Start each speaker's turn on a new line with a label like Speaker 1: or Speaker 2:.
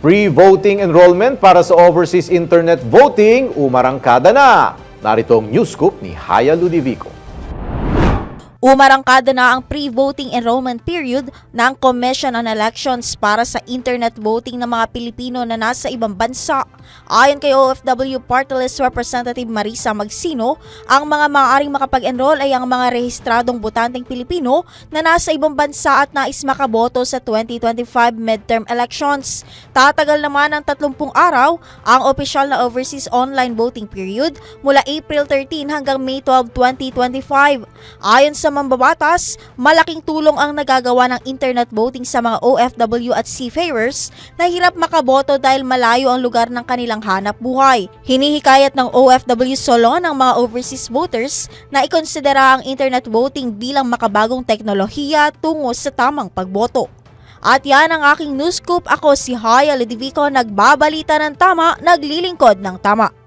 Speaker 1: Pre-voting enrollment para sa overseas internet voting umarangkada na. Narito ang news scoop ni Haya Ludivico.
Speaker 2: Umarangkada na ang pre-voting enrollment period ng Commission on Elections para sa internet voting ng mga Pilipino na nasa ibang bansa. Ayon kay OFW Party List Representative Marisa Magsino, ang mga maaaring makapag-enroll ay ang mga rehistradong botanteng Pilipino na nasa ibang bansa at nais makaboto sa 2025 midterm elections. Tatagal naman ng 30 araw ang opisyal na overseas online voting period mula April 13 hanggang May 12, 2025. Ayon sa mambabatas, malaking tulong ang nagagawa ng internet voting sa mga OFW at seafarers na hirap makaboto dahil malayo ang lugar ng kanilang hanap buhay. Hinihikayat ng OFW Solon ang mga overseas voters na ikonsidera ang internet voting bilang makabagong teknolohiya tungo sa tamang pagboto. At yan ang aking news scoop. Ako si Haya Ludivico, nagbabalita ng tama, naglilingkod ng tama.